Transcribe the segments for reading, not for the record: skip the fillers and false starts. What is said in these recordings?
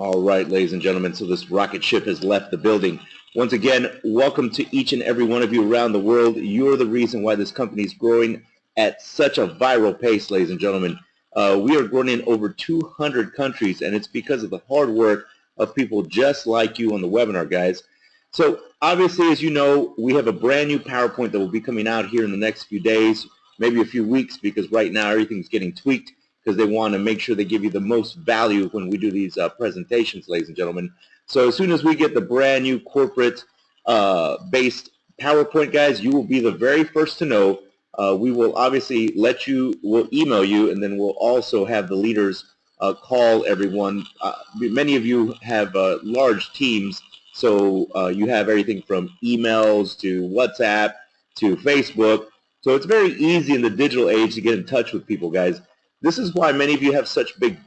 All right, ladies and gentlemen, so this rocket ship has left the building. Once again, welcome to each and every one of you around the world. You're the reason why this company is growing at such a viral pace, ladies and gentlemen. We are growing in over 200 countries, and it's because of the hard work of people just like you on the webinar, guys. So obviously, as you know, we have a brand new PowerPoint that will be coming out here in the next few days, maybe a few weeks, because right now everything's getting tweaked, because they want to make sure they give you the most value when we do these presentations, ladies and gentlemen. So as soon as we get the brand new corporate based PowerPoint, guys, you will be the very first to know. We will obviously we'll email you, and then we'll also have the leaders call everyone. Many of you have large teams, so you have everything from emails to WhatsApp to Facebook. So it's very easy in the digital age to get in touch with people, guys. This is why many of you have such big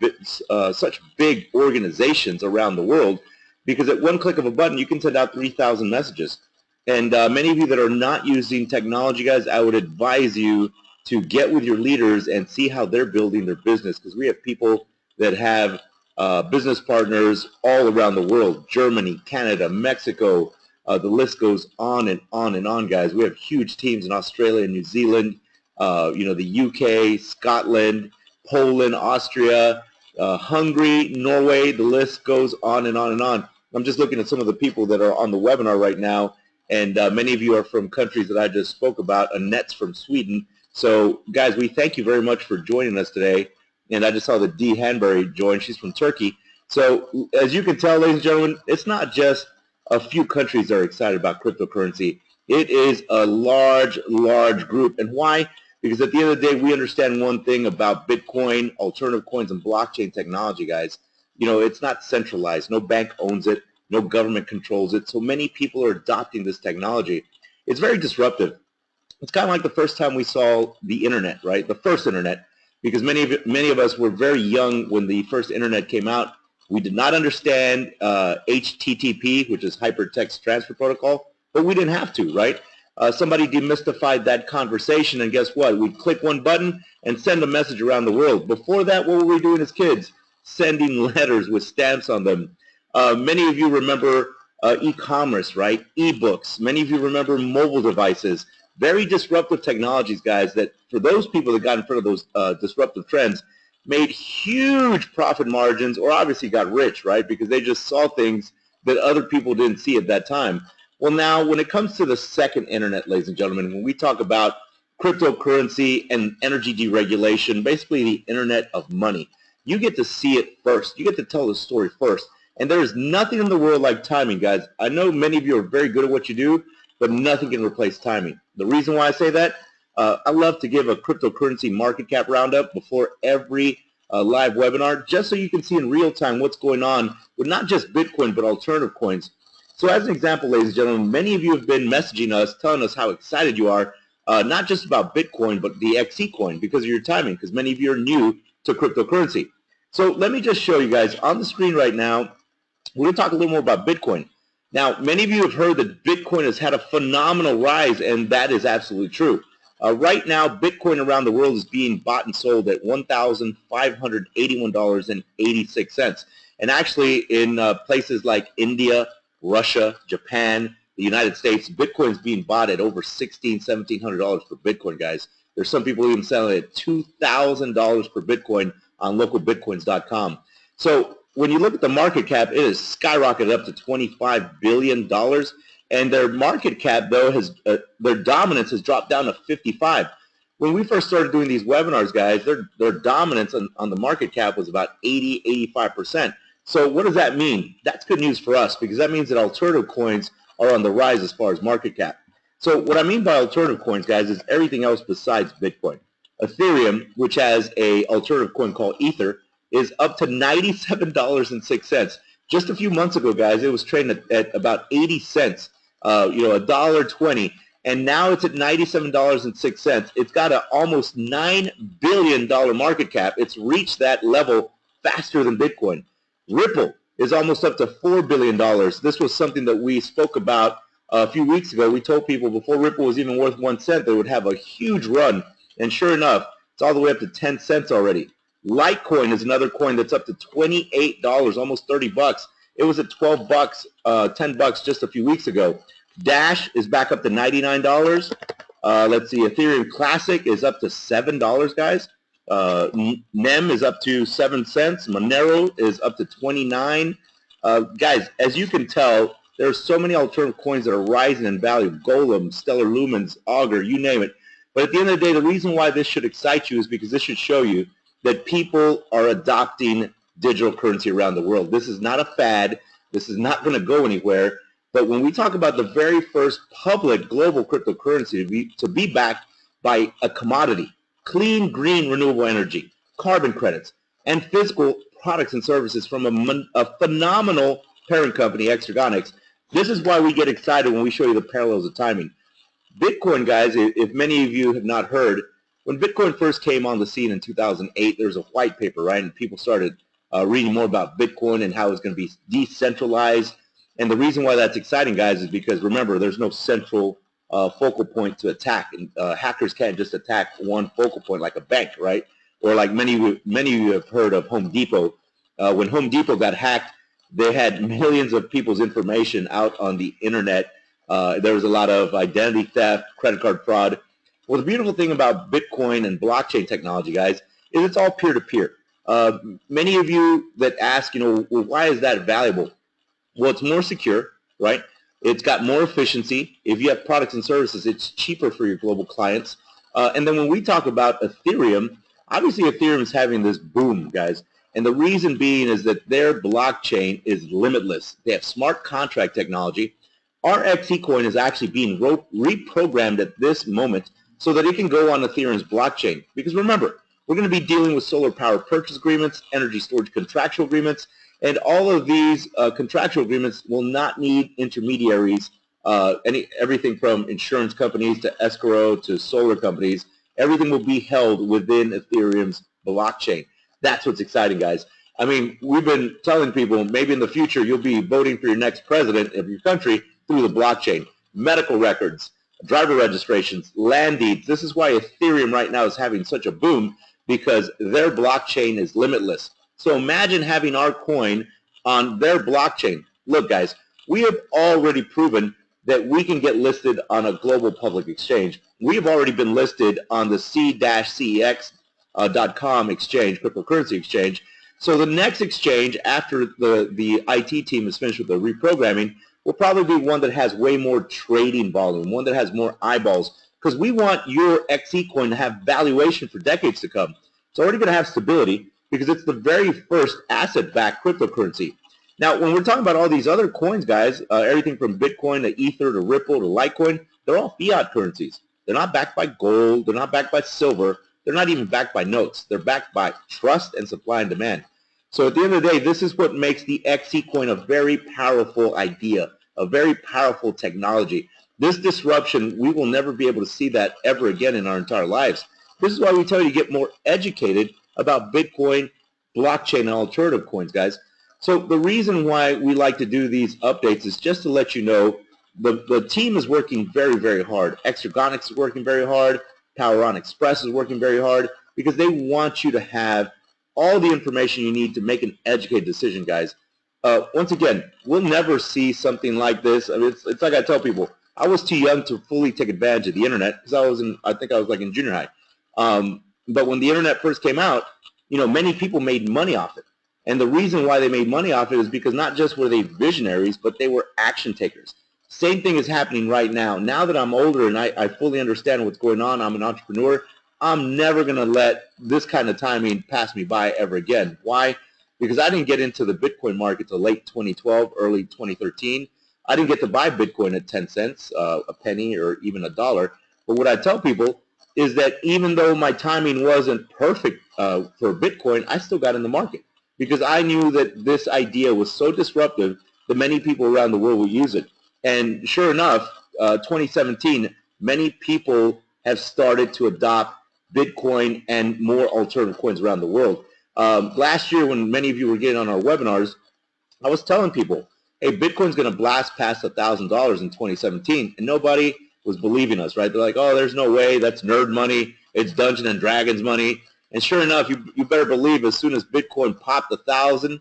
organizations around the world, because at one click of a button, you can send out 3,000 messages. And many of you that are not using technology, guys, I would advise you to get with your leaders and see how they're building their business, because we have people that have business partners all around the world: Germany, Canada, Mexico. The list goes on and on and on, guys. We have huge teams in Australia, New Zealand, the UK, Scotland, Poland, Austria, Hungary, Norway. The list goes on and on and on. I'm just looking at some of the people that are on the webinar right now, and many of you are from countries that I just spoke about. Annette's from Sweden. So, guys, we thank you very much for joining us today. And I just saw that Dee Hanbury join. She's from Turkey. So, as you can tell, ladies and gentlemen, it's not just a few countries that are excited about cryptocurrency. It is a large group. And why? Because at the end of the day, we understand one thing about Bitcoin, alternative coins, and blockchain technology, guys. You know, it's not centralized. No bank owns it. No government controls it. So many people are adopting this technology. It's very disruptive. It's kind of like the first time we saw the internet, right? The first internet, because many of us were very young when the first internet came out. We did not understand HTTP, which is Hypertext Transfer Protocol, but we didn't have to, right? Somebody demystified that conversation, and guess what? We'd click one button and send a message around the world. Before that, what were we doing as kids? Sending letters with stamps on them. Many of you remember e-commerce, right? E-books. Many of you remember mobile devices. Very disruptive technologies, guys, that for those people that got in front of those disruptive trends made huge profit margins, or obviously got rich, right? Because they just saw things that other people didn't see at that time. Well, now, when it comes to the second internet, ladies and gentlemen, when we talk about cryptocurrency and energy deregulation, basically the internet of money, you get to see it first. You get to tell the story first. And there is nothing in the world like timing, guys. I know many of you are very good at what you do, but nothing can replace timing. The reason why I say that, I love to give a cryptocurrency market cap roundup before every live webinar, just so you can see in real time what's going on with not just Bitcoin, but alternative coins. So as an example, ladies and gentlemen, many of you have been messaging us, telling us how excited you are, not just about Bitcoin, but the XECoin, because of your timing, because many of you are new to cryptocurrency. So let me just show you guys on the screen right now. We're going to talk a little more about Bitcoin. Now, many of you have heard that Bitcoin has had a phenomenal rise, and that is absolutely true. Right now, Bitcoin around the world is being bought and sold at $1,581.86. And actually, in places like India, Russia, Japan, the United States, Bitcoin is being bought at over $1,600, $1,700 per Bitcoin, guys. There's some people even selling it at $2,000 per Bitcoin on localbitcoins.com. So when you look at the market cap, it has skyrocketed up to $25 billion. And their market cap, though, their dominance has dropped down to 55. When we first started doing these webinars, guys, their dominance on the market cap was about 80, 85%. So what does that mean? That's good news for us, because that means that alternative coins are on the rise as far as market cap. So what I mean by alternative coins, guys, is everything else besides Bitcoin. Ethereum, which has an alternative coin called Ether, is up to $97.06. Just a few months ago, guys, it was trading at about 80 cents, $1.20, and now it's at $97.06. It's got an almost $9 billion market cap. It's reached that level faster than Bitcoin. Ripple is almost up to $4 billion. This was something that we spoke about a few weeks ago. We told people before Ripple was even worth 1 cent, they would have a huge run. And sure enough, it's all the way up to 10 cents already. Litecoin is another coin that's up to $28, almost 30 bucks. It was at 12 bucks, 10 bucks just a few weeks ago. Dash is back up to $99. Let's see, Ethereum Classic is up to $7, guys. NEM is up to 7 cents. Monero is up to 29. Guys, as you can tell, there are so many alternative coins that are rising in value. Golem, Stellar Lumens, Augur, you name it. But at the end of the day, the reason why this should excite you is because this should show you that people are adopting digital currency around the world. This is not a fad. This is not going to go anywhere. But when we talk about the very first public global cryptocurrency to be backed by a commodity, clean, green, renewable energy, carbon credits, and physical products and services from a phenomenal parent company, XECoin, this is why we get excited when we show you the parallels of timing. Bitcoin, guys, if many of you have not heard, when Bitcoin first came on the scene in 2008, there was a white paper, right? And people started reading more about Bitcoin and how it's going to be decentralized. And the reason why that's exciting, guys, is because, remember, there's no central focal point to attack. And hackers can't just attack one focal point like a bank, right? Or like many of you have heard of Home Depot. When Home Depot got hacked, they had millions of people's information out on the internet. There was a lot of identity theft, credit card fraud. Well, the beautiful thing about Bitcoin and blockchain technology, guys, is it's all peer-to-peer. Many of you that ask, well, why is that valuable? Well, it's more secure, right? It's got more efficiency. If you have products and services, it's cheaper for your global clients. And then when we talk about Ethereum, obviously Ethereum is having this boom, guys. And the reason being is that their blockchain is limitless. They have smart contract technology. Our XECoin is actually being reprogrammed at this moment so that it can go on Ethereum's blockchain. Because remember, we're going to be dealing with solar power purchase agreements, energy storage contractual agreements, and all of these contractual agreements will not need intermediaries, everything from insurance companies to escrow to solar companies. Everything will be held within Ethereum's blockchain. That's what's exciting, guys. I mean, we've been telling people maybe in the future you'll be voting for your next president of your country through the blockchain. Medical records, driver registrations, land deeds. This is why Ethereum right now is having such a boom, because their blockchain is limitless. So imagine having our coin on their blockchain. Look, guys, we have already proven that we can get listed on a global public exchange. We have already been listed on the C-CEX.com exchange, cryptocurrency exchange. So the next exchange after the IT team is finished with the reprogramming will probably be one that has way more trading volume, one that has more eyeballs, because we want your XECoin to have valuation for decades to come. It's already going to have stability because it's the very first asset-backed cryptocurrency. Now, when we're talking about all these other coins, guys, everything from Bitcoin to Ether to Ripple to Litecoin, they're all fiat currencies. They're not backed by gold. They're not backed by silver. They're not even backed by notes. They're backed by trust and supply and demand. So at the end of the day, this is what makes the XECoin a very powerful idea, a very powerful technology. This disruption, we will never be able to see that ever again in our entire lives. This is why we tell you to get more educated about Bitcoin, blockchain, and alternative coins, guys. So the reason why we like to do these updates is just to let you know the team is working very, very hard. XECoin is working very hard. Power On Xpress is working very hard because they want you to have all the information you need to make an educated decision, guys. Once again, we'll never see something like this. I mean, it's like I tell people, I was too young to fully take advantage of the internet because I think I was like in junior high. But when the internet first came out, many people made money off it. And the reason why they made money off it is because not just were they visionaries, but they were action takers. Same thing is happening right now. Now that I'm older and I fully understand what's going on, I'm an entrepreneur, I'm never going to let this kind of timing pass me by ever again. Why? Because I didn't get into the Bitcoin market till late 2012, early 2013. I didn't get to buy Bitcoin at 10 cents, a penny, or even $1. But what I tell people is that even though my timing wasn't perfect for Bitcoin, I still got in the market because I knew that this idea was so disruptive that many people around the world would use it. And sure enough, 2017, many people have started to adopt Bitcoin and more alternative coins around the world. Last year, when many of you were getting on our webinars, I was telling people, hey, Bitcoin's going to blast past $1,000 in 2017, and nobody was believing us, right? They're like, oh, there's no way, that's nerd money, it's Dungeons and Dragons money. And sure enough, you better believe as soon as Bitcoin popped $1,000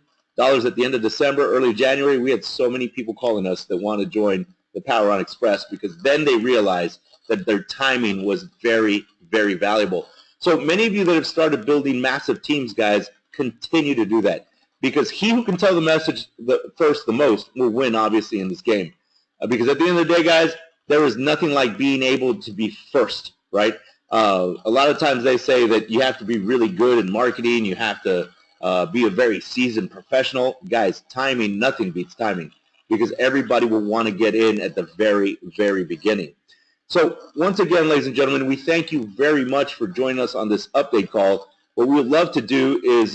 at the end of December, early January, we had so many people calling us that want to join the Power On Xpress, because then they realized that their timing was very, very valuable. So many of you that have started building massive teams, guys, continue to do that, because he who can tell the message first the most will win, obviously, in this game. Because at the end of the day, guys, there is nothing like being able to be first, right? A lot of times they say that you have to be really good in marketing, you have to be a very seasoned professional. Guys, timing, nothing beats timing, because everybody will want to get in at the very, very beginning. So once again, ladies and gentlemen, we thank you very much for joining us on this update call. What we would love to do is,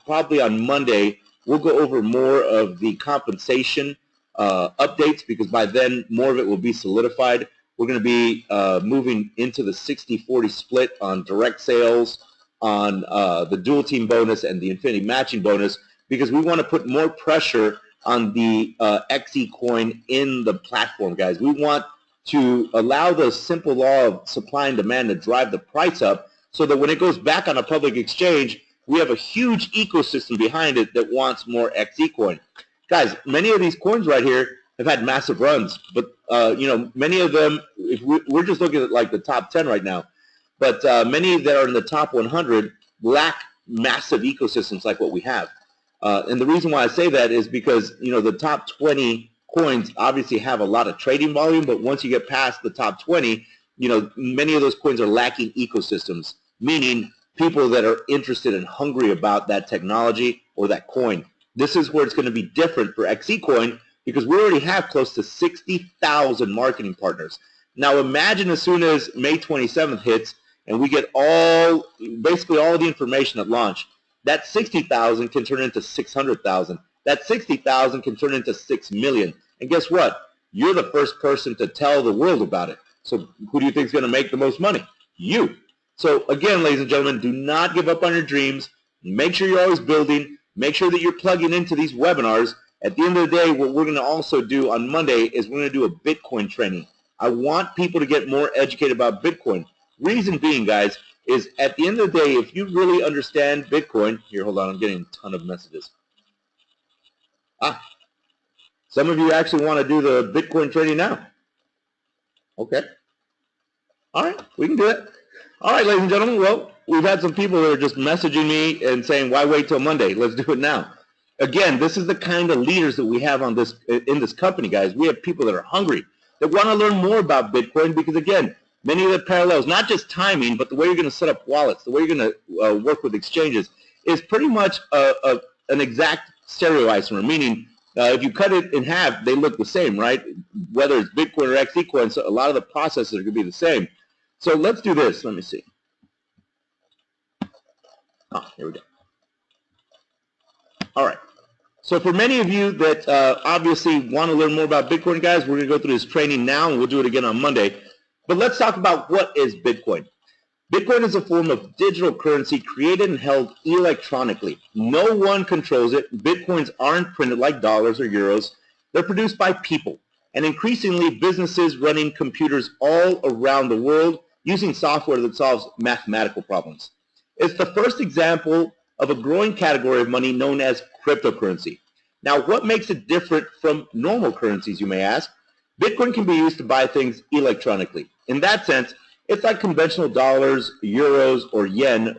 probably on Monday, we'll go over more of the compensation updates, because by then more of it will be solidified. We're going to be moving into the 60-40 split on direct sales, on the dual team bonus and the infinity matching bonus, because we want to put more pressure on the XECoin in the platform, guys. We want to allow the simple law of supply and demand to drive the price up, so that when it goes back on a public exchange, we have a huge ecosystem behind it that wants more XECoin. Guys, many of these coins right here have had massive runs, but many of them, if we're just looking at like the top 10 right now, but many that are in the top 100 lack massive ecosystems like what we have. And the reason why I say that is because, the top 20 coins obviously have a lot of trading volume, but once you get past the top 20, many of those coins are lacking ecosystems, meaning people that are interested and hungry about that technology or that coin. This is where it's going to be different for XECoin, because we already have close to 60,000 marketing partners. Now imagine as soon as May 27th hits and we get basically all the information at launch, that 60,000 can turn into 600,000. That 60,000 can turn into 6 million. And guess what? You're the first person to tell the world about it. So who do you think is going to make the most money? You. So again, ladies and gentlemen, do not give up on your dreams. Make sure you're always building. Make sure that you're plugging into these webinars. At the end of the day, what we're going to also do on Monday is we're going to do a Bitcoin training. I want people to get more educated about Bitcoin. Reason being, guys, is at the end of the day, if you really understand Bitcoin, here, hold on, I'm getting a ton of messages. Some of you actually want to do the Bitcoin trading now. Okay. All right, we can do it. All right, ladies and gentlemen, well, we've had some people that are just messaging me and saying, why wait till Monday? Let's do it now. Again, this is the kind of leaders that we have in this company, guys. We have people that are hungry, that want to learn more about Bitcoin, because, again, many of the parallels, not just timing, but the way you're going to set up wallets, the way you're going to work with exchanges, is pretty much an exact stereoisomer, meaning if you cut it in half, they look the same, right? Whether it's Bitcoin or XECoin, so a lot of the processes are going to be the same. So let's do this. Let me see. Here we go. All right. So for many of you that obviously want to learn more about Bitcoin, guys, we're going to go through this training now, and we'll do it again on Monday. But let's talk about what is Bitcoin. Bitcoin is a form of digital currency created and held electronically. No one controls it. Bitcoins aren't printed like dollars or euros. They're produced by people, and increasingly businesses running computers all around the world using software that solves mathematical problems. It's the first example of a growing category of money known as cryptocurrency. Now, what makes it different from normal currencies, you may ask? Bitcoin can be used to buy things electronically. In that sense, it's like conventional dollars, euros, or yen,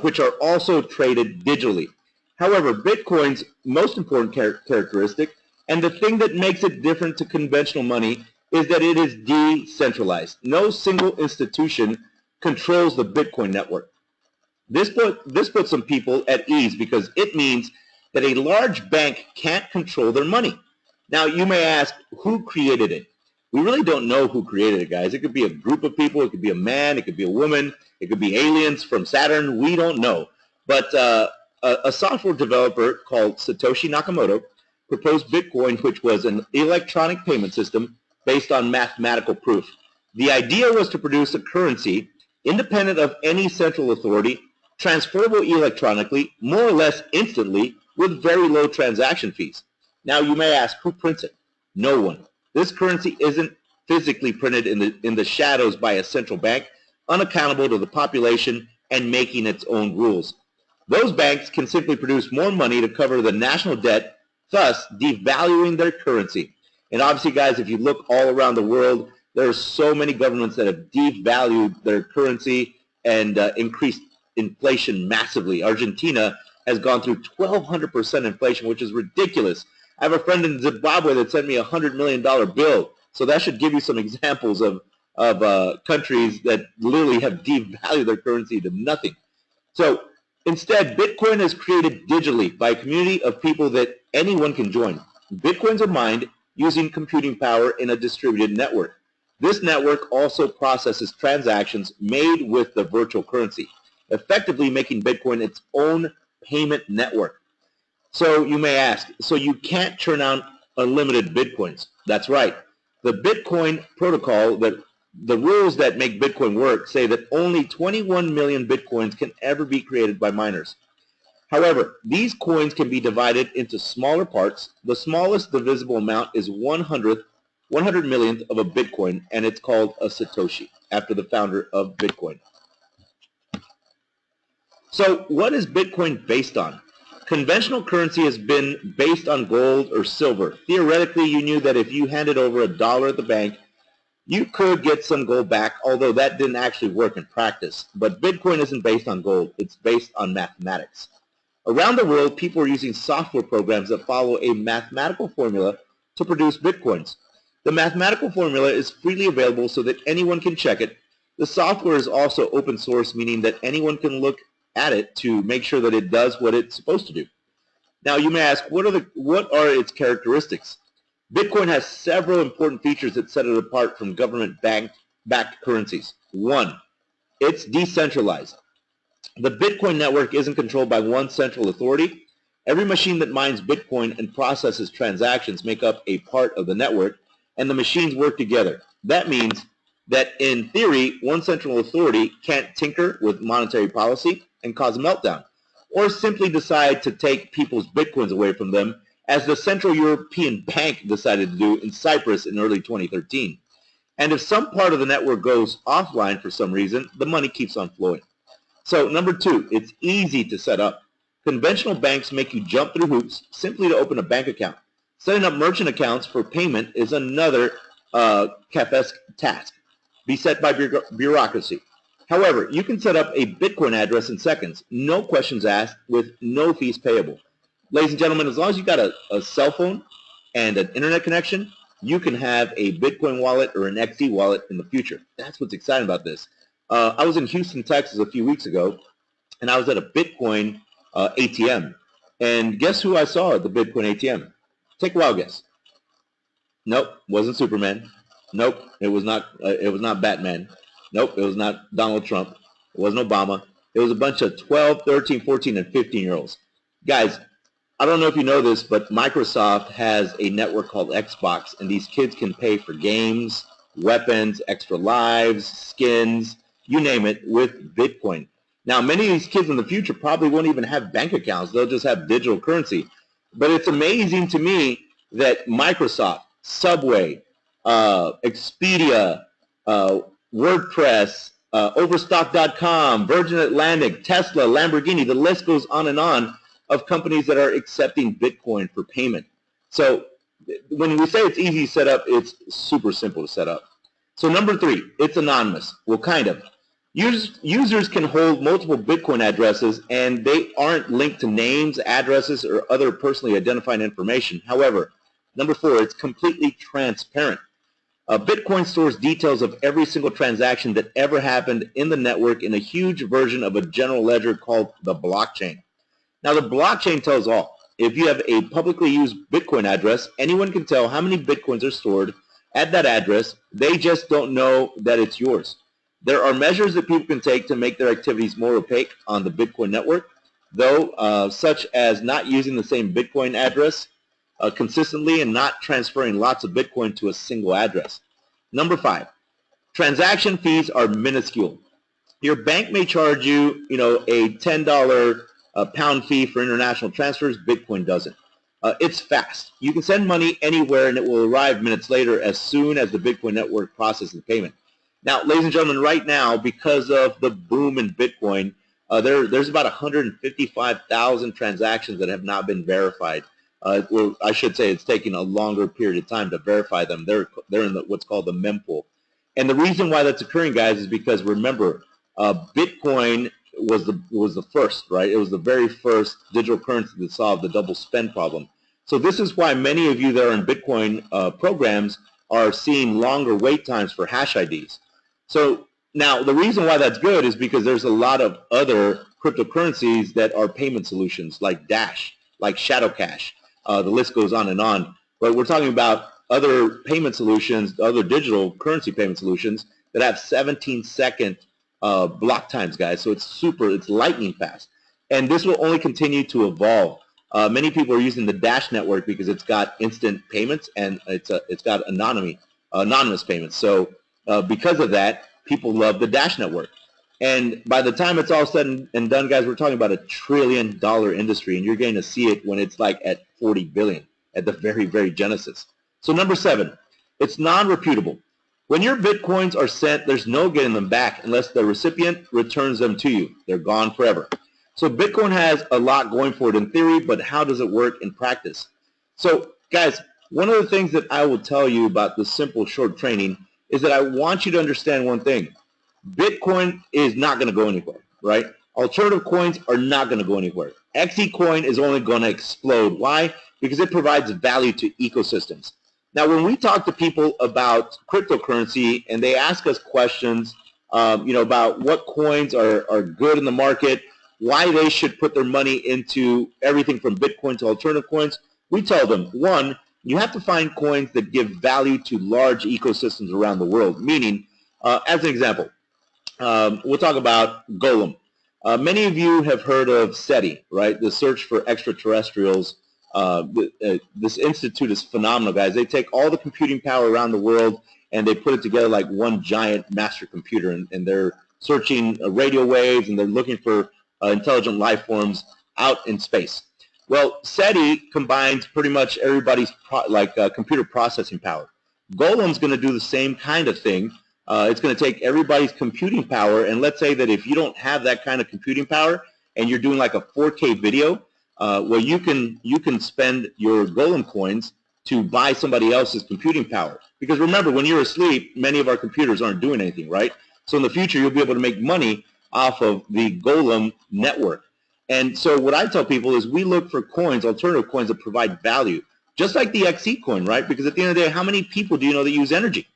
which are also traded digitally. However, Bitcoin's most important characteristic, and the thing that makes it different to conventional money, is that it is decentralized. No single institution controls the Bitcoin network. This puts some people at ease, because it means that a large bank can't control their money. Now, you may ask, who created it? We really don't know who created it, guys. It could be a group of people. It could be a man. It could be a woman. It could be aliens from Saturn. We don't know. But a software developer called Satoshi Nakamoto proposed Bitcoin, which was an electronic payment system based on mathematical proof. The idea was to produce a currency independent of any central authority, transferable electronically, more or less instantly, with very low transaction fees. Now, you may ask, who prints it? No one. This currency isn't physically printed in the shadows by a central bank, unaccountable to the population, and making its own rules. Those banks can simply produce more money to cover the national debt, thus devaluing their currency. And obviously, guys, if you look all around the world, there are so many governments that have devalued their currency and increased inflation massively. Argentina has gone through 1,200% inflation, which is ridiculous. I have a friend in Zimbabwe that sent me a $100 million bill. So that should give you some examples of countries that literally have devalued their currency to nothing. So instead, Bitcoin is created digitally by a community of people that anyone can join. Bitcoins are mined using computing power in a distributed network. This network also processes transactions made with the virtual currency, effectively making Bitcoin its own payment network. So you may ask, so you can't churn out unlimited Bitcoins? That's right. The Bitcoin protocol, the rules that make Bitcoin work, say that only 21 million Bitcoins can ever be created by miners. However, these coins can be divided into smaller parts. The smallest divisible amount is 100 millionth of a Bitcoin, and it's called a Satoshi, after the founder of Bitcoin. So what is Bitcoin based on? Conventional currency has been based on gold or silver. Theoretically, you knew that if you handed over $1 at the bank, you could get some gold back, although that didn't actually work in practice. But Bitcoin isn't based on gold. It's based on mathematics. Around the world, people are using software programs that follow a mathematical formula to produce Bitcoins. The mathematical formula is freely available so that anyone can check it. The software is also open source, meaning that anyone can look at it to make sure that it does what it's supposed to do. Now you may ask, what are its characteristics? Bitcoin has several important features that set it apart from government-backed currencies. One, it's decentralized. The Bitcoin network isn't controlled by one central authority. Every machine that mines Bitcoin and processes transactions make up a part of the network, and the machines work together. That means that in theory, one central authority can't tinker with monetary policy and cause a meltdown, or simply decide to take people's Bitcoins away from them, as the Central European Bank decided to do in Cyprus in early 2013. And if some part of the network goes offline for some reason, the money keeps on flowing. So number two, it's easy to set up. Conventional banks make you jump through hoops simply to open a bank account. Setting up merchant accounts for payment is another Kafkaesque task, beset by bureaucracy. However, you can set up a Bitcoin address in seconds, no questions asked, with no fees payable. Ladies and gentlemen, as long as you got a cell phone and an internet connection, you can have a Bitcoin wallet or an XE wallet in the future. That's what's exciting about this. I was in Houston, Texas a few weeks ago, and I was at a Bitcoin ATM. And guess who I saw at the Bitcoin ATM? Take a wild guess. Nope, wasn't Superman. Nope, it was not Batman. Nope, it was not Donald Trump. It wasn't Obama. It was a bunch of 12, 13, 14, and 15-year-olds. Guys, I don't know if you know this, but Microsoft has a network called Xbox, and these kids can pay for games, weapons, extra lives, skins, you name it, with Bitcoin. Now, many of these kids in the future probably won't even have bank accounts. They'll just have digital currency. But it's amazing to me that Microsoft, Subway, Expedia, WordPress, Overstock.com, Virgin Atlantic, Tesla, Lamborghini, the list goes on and on of companies that are accepting Bitcoin for payment. So when we say it's easy to set up, it's super simple to set up. So number three, it's anonymous. Well, kind of. Users can hold multiple Bitcoin addresses, and they aren't linked to names, addresses, or other personally identifying information. However, number four, it's completely transparent. Bitcoin stores details of every single transaction that ever happened in the network in a huge version of a general ledger called the blockchain. Now, the blockchain tells all. If you have a publicly used Bitcoin address, anyone can tell how many Bitcoins are stored at that address. They just don't know that it's yours. There are measures that people can take to make their activities more opaque on the Bitcoin network, though, such as not using the same Bitcoin address consistently and not transferring lots of Bitcoin to a single address. Number five, transaction fees are minuscule. Your bank may charge you, a $10 pound fee for international transfers. Bitcoin doesn't. It's fast. You can send money anywhere and it will arrive minutes later as soon as the Bitcoin network processes the payment. Now, ladies and gentlemen, right now, because of the boom in Bitcoin, there's about 155,000 transactions that have not been verified. Well, I should say it's taking a longer period of time to verify them. They're in what's called the mempool. And the reason why that's occurring, guys, is because, remember, Bitcoin was the first, right? It was the very first digital currency that solved the double spend problem. So this is why many of you that are in Bitcoin programs are seeing longer wait times for hash IDs. So now the reason why that's good is because there's a lot of other cryptocurrencies that are payment solutions like Dash, like Shadow Cash. The list goes on and on. But we're talking about other payment solutions, other digital currency payment solutions that have 17-second block times, guys. So it's lightning fast. And this will only continue to evolve. Many people are using the Dash network because it's got instant payments and it's got anonymous payments. So because of that, people love the Dash network. And by the time it's all said and done, guys, we're talking about $1 trillion industry, and you're going to see it when it's like at 40 billion at the very, very genesis. So number 7, it's non-reputable. When your Bitcoins are sent, there's no getting them back unless the recipient returns them to you. They're gone forever. So Bitcoin has a lot going for it in theory, but how does it work in practice? So guys, one of the things that I will tell you about the simple short training is that I want you to understand one thing. Bitcoin is not going to go anywhere, right? Alternative coins are not going to go anywhere. XECoin is only going to explode. Why? Because it provides value to ecosystems. Now, when we talk to people about cryptocurrency and they ask us questions, about what coins are good in the market, why they should put their money into everything from Bitcoin to alternative coins, we tell them, 1, you have to find coins that give value to large ecosystems around the world. Meaning, as an example, we'll talk about Golem. Many of you have heard of SETI, right? The search for extraterrestrials. This institute is phenomenal, guys. They take all the computing power around the world and they put it together like one giant master computer, and they're searching radio waves and they're looking for intelligent life forms out in space. Well, SETI combines pretty much everybody's computer processing power. Golem's going to do the same kind of thing. It's going to take everybody's computing power, and let's say that if you don't have that kind of computing power and you're doing like a 4K video, well, you can spend your Golem coins to buy somebody else's computing power. Because remember, when you're asleep, many of our computers aren't doing anything, right? So in the future, you'll be able to make money off of the Golem network. And so what I tell people is we look for coins, alternative coins that provide value, just like the XECoin, right? Because at the end of the day, how many people do you know that use energy?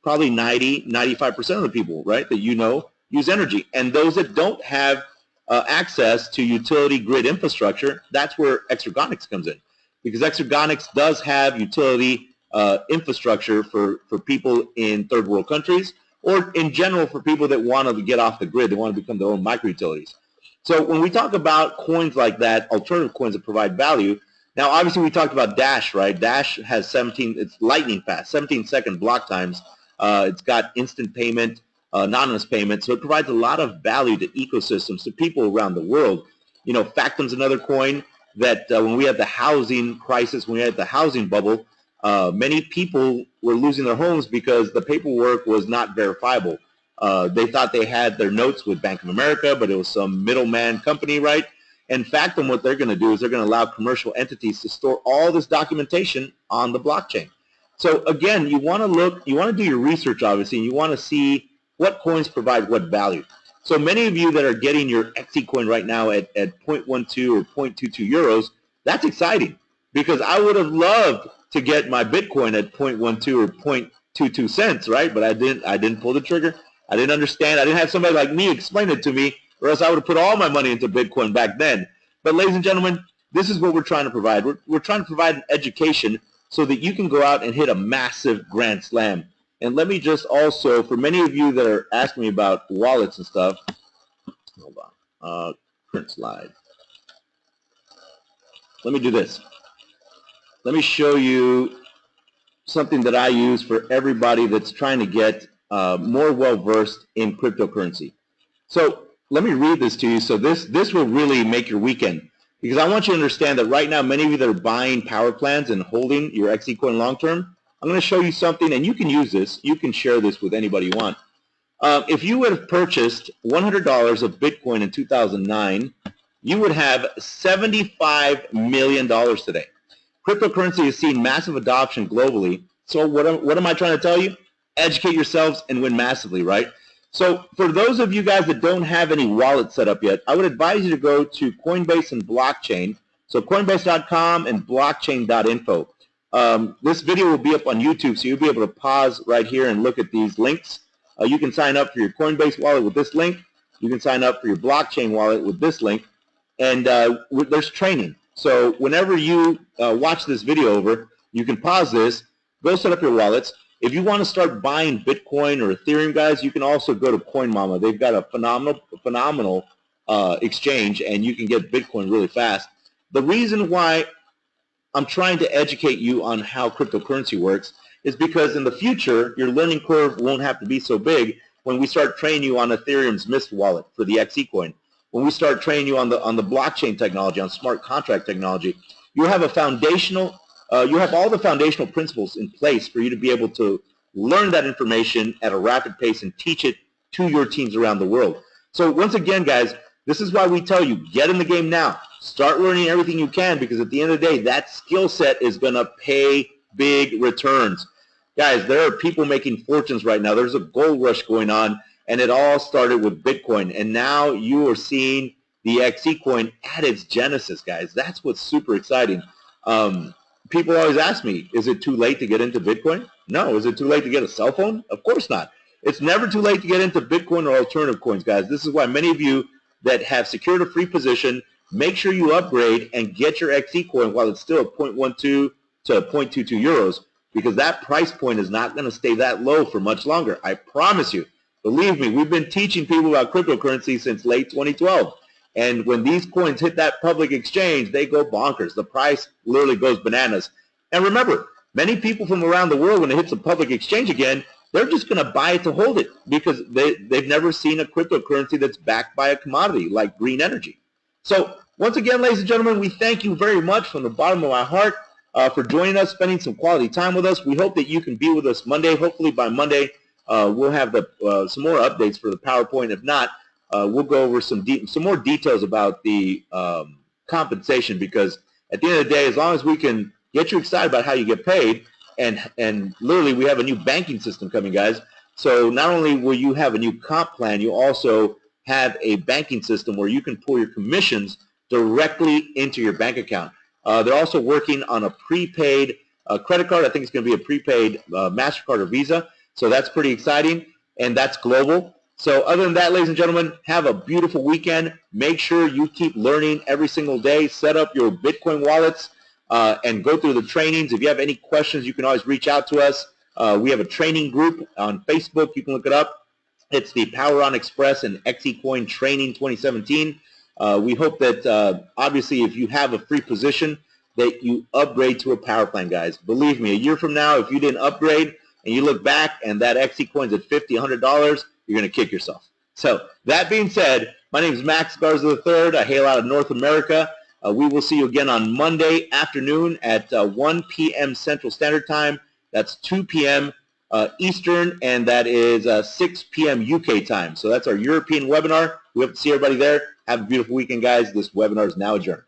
Probably 95% of the people, right, that you know use energy. And those that don't have access to utility grid infrastructure, that's where Exergonics comes in. Because Exergonics does have utility infrastructure for people in third world countries, or in general for people that want to get off the grid, they want to become their own micro-utilities. So when we talk about coins like that, alternative coins that provide value, now obviously we talked about Dash, right? Dash has it's lightning fast, 17-second block times. It's got instant payment, anonymous payment, so it provides a lot of value to ecosystems, to people around the world. You know, Factom's another coin that when we had the housing crisis, when we had the housing bubble, many people were losing their homes because the paperwork was not verifiable. They thought they had their notes with Bank of America, but it was some middleman company, right? And Factom, what they're going to do is they're going to allow commercial entities to store all this documentation on the blockchain. So again, you want to do your research, obviously, and you want to see what coins provide what value. So many of you that are getting your XECoin right now at 0.12 or 0.22 euros, that's exciting, because I would have loved to get my Bitcoin at 0.12 or 0.22 cents, right? But I didn't pull the trigger. I didn't understand. I didn't have somebody like me explain it to me, or else I would have put all my money into Bitcoin back then. But ladies and gentlemen, this is what we're trying to provide. We're trying to provide an education so that you can go out and hit a massive grand slam. And let me just also, for many of you that are asking me about wallets and stuff, hold on, current slide. Let me do this. Let me show you something that I use for everybody that's trying to get more well-versed in cryptocurrency. So let me read this to you. So this will really make your weekend, because I want you to understand that right now, many of you that are buying power plans and holding your XECoin long-term, I'm going to show you something, and you can use this. You can share this with anybody you want. If you would have purchased $100 of Bitcoin in 2009, you would have $75 million today. Cryptocurrency has seen massive adoption globally. So what am I trying to tell you? Educate yourselves and win massively, right? So for those of you guys that don't have any wallet set up yet, I would advise you to go to Coinbase and blockchain. So coinbase.com and blockchain.info. This video will be up on YouTube, so you'll be able to pause right here and look at these links. You can sign up for your Coinbase wallet with this link. You can sign up for your blockchain wallet with this link. And there's training. So whenever you watch this video over, you can pause this, go set up your wallets. If you want to start buying Bitcoin or Ethereum, guys, you can also go to CoinMama. They've got a phenomenal exchange, and you can get Bitcoin really fast. The reason why I'm trying to educate you on how cryptocurrency works is because in the future, your learning curve won't have to be so big when we start training you on Ethereum's Mist wallet for the XECoin. When we start training you on the blockchain technology, on smart contract technology, you have a foundational, you have all the foundational principles in place for you to be able to learn that information at a rapid pace and teach it to your teams around the world. So once again, guys, this is why we tell you, get in the game now. Start learning everything you can, because at the end of the day, that skill set is going to pay big returns. Guys, there are people making fortunes right now. There's a gold rush going on. And it all started with Bitcoin, and now you are seeing the XECoin at its genesis, guys. That's what's super exciting. People always ask me, is it too late to get into Bitcoin? No. Is it too late to get a cell phone? Of course not. It's never too late to get into Bitcoin or alternative coins, guys. This is why many of you that have secured a free position, make sure you upgrade and get your XECoin while it's still at 0.12 to 0.22 euros, because that price point is not going to stay that low for much longer. I promise you. Believe me, we've been teaching people about cryptocurrency since late 2012. And when these coins hit that public exchange, they go bonkers. The price literally goes bananas. And remember, many people from around the world, when it hits a public exchange again, they're just going to buy it to hold it, because they've never seen a cryptocurrency that's backed by a commodity like green energy. So once again, ladies and gentlemen, we thank you very much from the bottom of my heart for joining us, spending some quality time with us. We hope that you can be with us Monday. Hopefully by Monday, we'll have some more updates for the PowerPoint. If not, we'll go over some more details about the compensation, because at the end of the day, as long as we can get you excited about how you get paid, and literally we have a new banking system coming, guys. So not only will you have a new comp plan, you also have a banking system where you can pull your commissions directly into your bank account. They're also working on a prepaid credit card. I think it's going to be a prepaid MasterCard or Visa. So that's pretty exciting, and that's global. So other than that, ladies and gentlemen, have a beautiful weekend. Make sure you keep learning every single day. Set up your Bitcoin wallets and go through the trainings. If you have any questions, you can always reach out to us. We have a training group on Facebook. You can look it up. It's the Power On Xpress and XECoin Training 2017. We hope that, obviously, if you have a free position, that you upgrade to a power plan, guys. Believe me, a year from now, if you didn't upgrade, and you look back and that XECoin's at $50, $100, you're going to kick yourself. So that being said, my name is Max Garza III. I hail out of North America. We will see you again on Monday afternoon at 1 p.m. Central Standard Time. That's 2 p.m. Eastern, and that is 6 p.m. UK time. So that's our European webinar. We hope to see everybody there. Have a beautiful weekend, guys. This webinar is now adjourned.